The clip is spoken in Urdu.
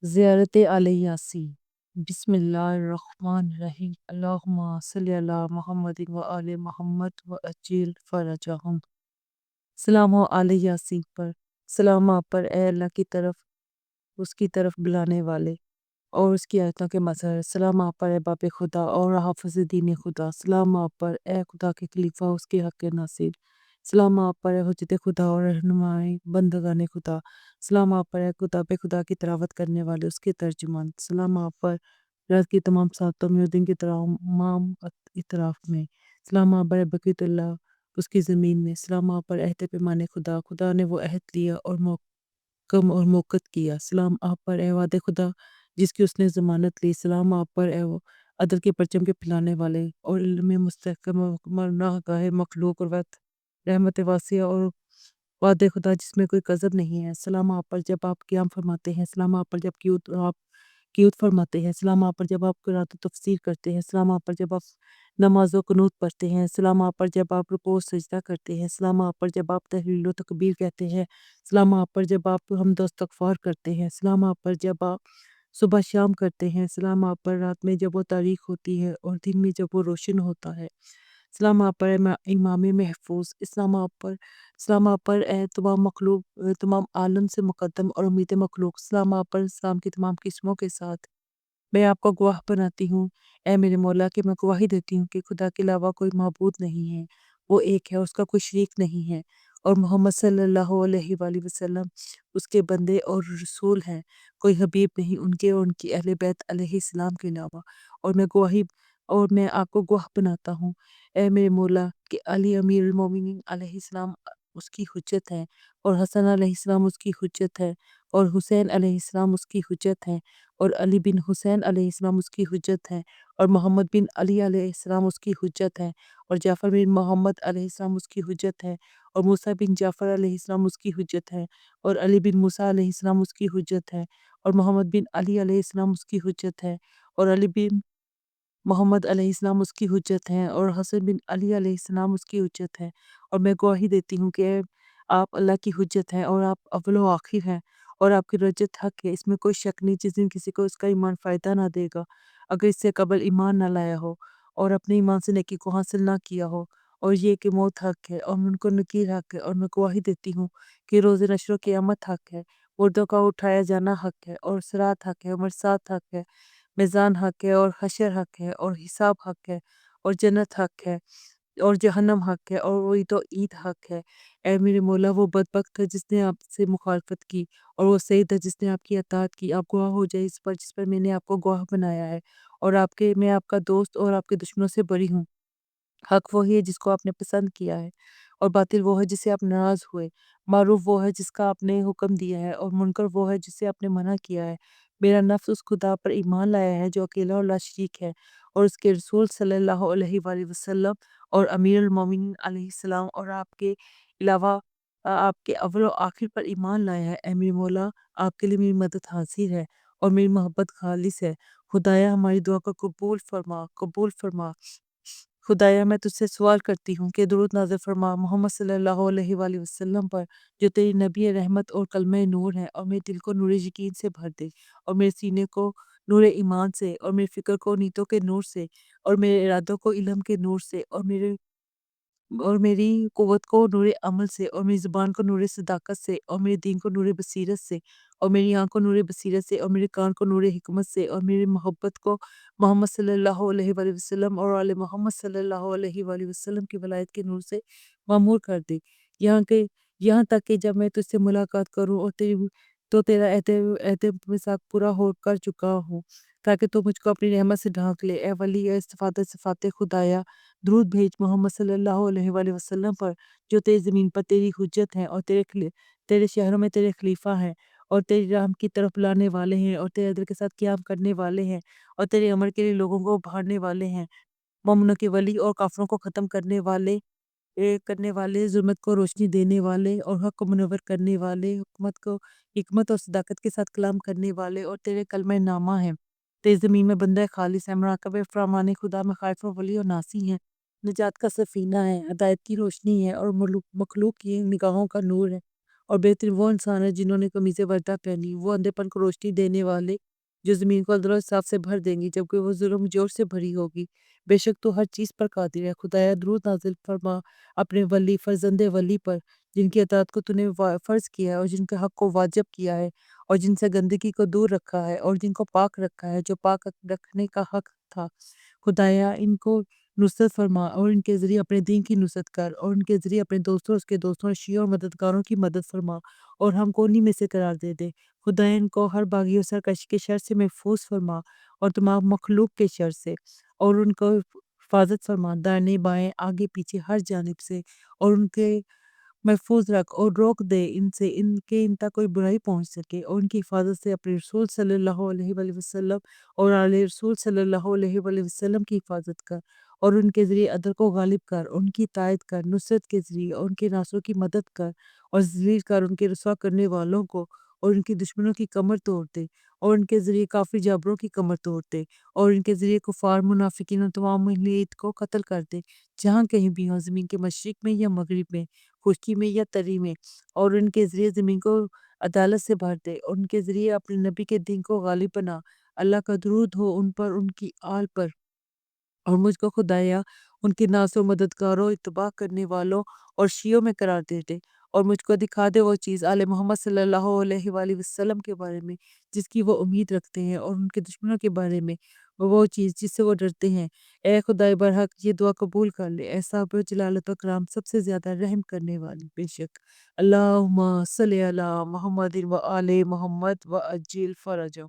زیارت آل یاسین۔ بسم اللہ الرحمن الرحیم۔ اللہم صلی علی محمد و آل محمد و عجل فرجہم۔ سلام ہو آل یاسین پر، سلام آپ پر اے اللہ کی طرف، اس کی طرف بلانے والے اور اس کی آیتوں کے مظہر۔ سلام آپ پر اے باب خدا اور حافظ دین خدا۔ سلام آپ پر اے خدا کے خلیفہ، اس کے حق کے ناصر۔ سلام آپ پر اے حجت خدا اور رہنمائے بندگان خدا۔ سلام آپ پر اے کتاب خدا کی تلاوت کرنے والے، اس کے ترجمان۔ سلام آپ پر رات کی تمام ساعتوں میں اور دن کی تمام اطراف میں۔ سلام آپ پر بقیت اللہ، اس کی زمین میں۔ سلام آپ پر عہد پیمان خدا، خدا نے وہ عہد لیا اور محکم اور موقت کیا۔ سلام آپ پر اے وعد خدا، جس کی اس نے ضمانت لی۔ سلام آپ پر اے عدل کے پرچم کے پھیلانے والے اور علم مستحکم اور ناگاہ مخلوق اور رحمت واسعہ اور وعد خدا جس میں کوئی کذب نہیں ہے۔ سلام آپ پر جب آپ قیام فرماتے ہیں، سلام آپ پر جب آپ قیود فرماتے ہیں، سلام آپ پر جب آپ قرات و تفسیر کرتے ہیں، سلام آپ پر جب آپ نماز و قنوت پڑھتے ہیں، سلام آپ پر جب آپ رکوع و سجدہ کرتے ہیں، سلام آپ پر جب آپ تحلیل و تکبیر کہتے ہیں، سلام آپ پر جب آپ حمد و استغفار کرتے ہیں، سلام آپ پر جب آپ صبح شام کرتے ہیں، سلام آپ پر رات میں جب وہ تاریک ہوتی ہے اور دن میں جب وہ روشن ہوتا ہے۔ سلام آپ پر امام محفوظ، سلام آپ پر اے تمام مخلوق، تمام عالم سے مقدم اور امید مخلوق۔ سلام آپ پر اسلام کی تمام قسموں کے ساتھ میں آپ کو گواہ بناتی ہوں، اے میرے مولا، کہ میں گواہی دیتی ہوں کہ خدا کے علاوہ کوئی معبود نہیں ہے، وہ ایک ہے، اس کا کوئی شریک نہیں ہے، اور محمد صلی اللہ علیہ وآلہ وسلم اس کے بندے اور رسول ہیں، کوئی حبیب نہیں ان کے اور ان کی اہل بیت علیہ السلام کے علاوہ۔ اور میں آپ کو گواہ بناتا ہوں، اے میرے مولا، کہ علی امیر المومنین علیہ السلام اس کی حجت ہے، اور حسن علیہ السلام اس کی حجت ہے، اور حسین علیہ السلام اس کی حجت ہے، اور علی بن حسین علیہ السلام اس کی حجت ہے، اور محمد بن علی علیہ السلام اس کی حجت ہے، اور جعفر بن محمد علیہ السلام اس کی حجت ہے، اور موسیٰ بن جعفر علیہ السلام اس کی حجت ہے، اور علی بن موسیٰ علیہ السلام اس کی حجت ہے، اور محمد بن علی علیہ السلام اس کی حجت ہے، اور علی بن محمد علیہ السلام اس کی حجت ہیں، اور حسن بن علی علیہ السلام اس کی حجت ہے۔ اور میں گواہی دیتی ہوں کہ آپ اللہ کی حجت ہیں، اور آپ اول و آخر ہیں، اور آپ کی رجت حق ہے، اس میں کوئی شک نہیں۔ جس دن کسی کو اس کا ایمان فائدہ نہ دے گا اگر اس سے قبل ایمان نہ لایا ہو اور اپنے ایمان سے نیکی کو حاصل نہ کیا ہو، اور یہ کہ موت حق ہے اور منکر نکیر حق ہے۔ اور میں گواہی دیتی ہوں کہ روز نشر و قیامت حق ہے، مردوں کا اٹھایا جانا حق ہے، اور صراط حق ہے، اور مرصاد حق ہے، میزان حق ہے، اور حشر حق ہے، اور حساب حق ہے، اور جنت حق ہے، اور جہنم حق ہے، اور وہی تو عید حق ہے۔ اے میرے مولا، وہ بدبخت ہے جس نے آپ سے مخالفت کی، اور وہ سعید ہے جس نے آپ کی اطاعت کی۔ آپ گواہ ہو جائے اس پر جس پر میں نے آپ کو گواہ بنایا ہے، اور میں آپ کا دوست اور آپ کے دشمنوں سے بری ہوں۔ حق وہی ہے جس کو آپ نے پسند کیا ہے، اور باطل وہ ہے جس سے آپ ناراض ہوئے۔ معروف وہ ہے جس کا آپ نے حکم دیا ہے، اور منکر وہ ہے جسے آپ نے منع کیا ہے۔ میرا نفس اس خدا پر ایمان لایا ہے جو اکیلا اور لا شریک ہے، اور اس کے رسول صلی اللہ علیہ وآلہ وسلم اور امیر المومنین علیہ السلام اور آپ کے علاوہ آپ کے اول و آخر پر ایمان لایا ہے۔ اے میرے مولا، آپ کے لیے میری مدد حاضر ہے اور میری محبت خالص ہے۔ خدایا ہماری دعا کو قبول فرما۔ خدایا میں تجھ سے سوال کرتی ہوں کہ درود نازل فرما محمد صلی اللہ علیہ وآلہ وسلم پر، جو تیری نبی رحمت اور کلمہ نور ہے، اور میرے دل کو نور یقین سے بھر دے، اور میرے سینے کو نور ایمان سے، اور میرے فکر کو نیتوں کے نور سے، اور میرے ارادوں کو علم کے نور سے، اور میری قوت کو نور عمل سے، اور میری زبان کو نور صداقت سے، اور میرے دین کو نور بصیرت سے، اور میری آنکھ کو نور بصیرت سے، اور میرے کان کو نور حکمت سے، اور میری محبت کو محمد صلی اللہ علیہ وآلہ وسلم اور آل محمد صلی اللہ علیہ وآلہ وسلم کی ولایت کے نور سے معمور کر دے، یہاں تک کہ جب میں تجھ سے ملاقات کروں اور تیرا عہد میثاق پورا ہو کر چکا ہوں، تاکہ تو مجھ کو اپنی رحمت سے ڈھانک لے۔ اے ولی، اے صفات خدایا، درود بھیج محمد صلی اللہ علیہ وآلہ وسلم پر، جو تیری زمین پر تیری حجت ہیں، اور تیرے شہروں میں تیرے خلیفہ ہیں، اور تیری رحم کی طرف لانے والے ہیں، اور تیرے عدل کے ساتھ قیام کرنے والے ہیں، اور تیرے امر کے لیے لوگوں کو ابھارنے والے ہیں، مومنوں کے ولی اور کافروں کو ختم کرنے والے، ظلمت کو روشنی دینے والے اور حق کو منور کرنے والے، حکمت اور صداقت کے ساتھ کلام کرنے والے، اور تیرے کلمہ نامہ ہیں۔ تیری زمین میں بندہ خالص ہے، مراقب فرمان خدا میں خائف و ولی اور ناسی ہیں، نجات کا سفینہ ہے، ہدایت کی روشنی ہے، اور مخلوق کی نگاہوں کا نور ہے، اور بہترین وہ انسان ہے جنہوں نے قمیص وردہ پہنی، وہ اندھے پن کو روشنی دینے والے جو زمین کو عدل و انصاف سے بھر دیں گی جبکہ وہ ظلم جور سے بھری ہوگی۔ بے شک تو ہر چیز پر قادر ہے۔ خدایا درود نازل فرما اپنے ولی فرزند ولی پر، جن کی اطاعت کو تو نے فرض کیا ہے اور جن کے حق کو واجب کیا ہے اور جن سے گندگی کو دور رکھا ہے اور جن کو پاک رکھا ہے جو پاک رکھنے کا حق تھا۔ خدایا ان کو نصرت فرما اور ان کے ذریعے اپنے دین کی نصرت کر اور ان کے ذریعے اپنے دوستوں اس کے دوستوں شیعوں اور مددگاروں کی مدد فرما اور ہم کو انہی میں سے قرار دے دے۔ خدایا ان کو ہر باغی و سرکش کے شر سے محفوظ فرما اور تمام مخلوق کے شر سے، اور ان کو حفاظت فرما دائیں بائیں آگے پیچھے ہر جانب سے، اور ان کے محفوظ رکھ اور روک دے ان سے ان تک کوئی برائی پہنچ سکے، اور ان کی حفاظت سے اپنے رسول صلی اللہ علیہ وآلہ وسلم اور آل رسول صلی اللہ علیہ وآلہ وسلم کی حفاظت کر اور ان کے ذریعے عدل کو غالب کر، ان کی تائید کر نصرت کے ذریعے، اور ان کے ناصروں کی مدد کر اور ذلیل کر ان کے رسوا کرنے والوں کو، اور ان کی دشمنوں کی کمر توڑ دے اور ان کے ذریعے کافر جابروں کی کمر توڑ دے اور ان کے ذریعے کفار منافقین اور تمام ملیت کو قتل کر دے جہاں کہیں بھی ہوں، زمین کے مشرق میں یا مغرب میں، خشکی میں یا تری میں، اور ان کے ذریعے زمین کو عدالت سے بھر دے اور ان کے ذریعے اپنے نبی کے دین کو غالب بنا۔ اللہ کا درود ہو ان پر، ان کی آل پر، اور مجھ کو خدایا ان کے ناصر و مددگاروں اتباع کرنے والوں اور شیعوں میں قرار دے دے، اور مجھ کو دکھا دے وہ چیز آل محمد صلی اللہ علیہ وآلہ وسلم کے بارے میں جس کی وہ امید رکھتے ہیں، اور ان کے دشمنوں کے بارے میں وہ چیز جس سے وہ ڈرتے ہیں۔ اے خدائے برحق یہ دعا قبول کر لے، اے صاحب جلالت و کرام سب سے زیادہ رحم کرنے والی، بے شک اللہم صلی علی محمد و آل محمد و عجل فرجہ۔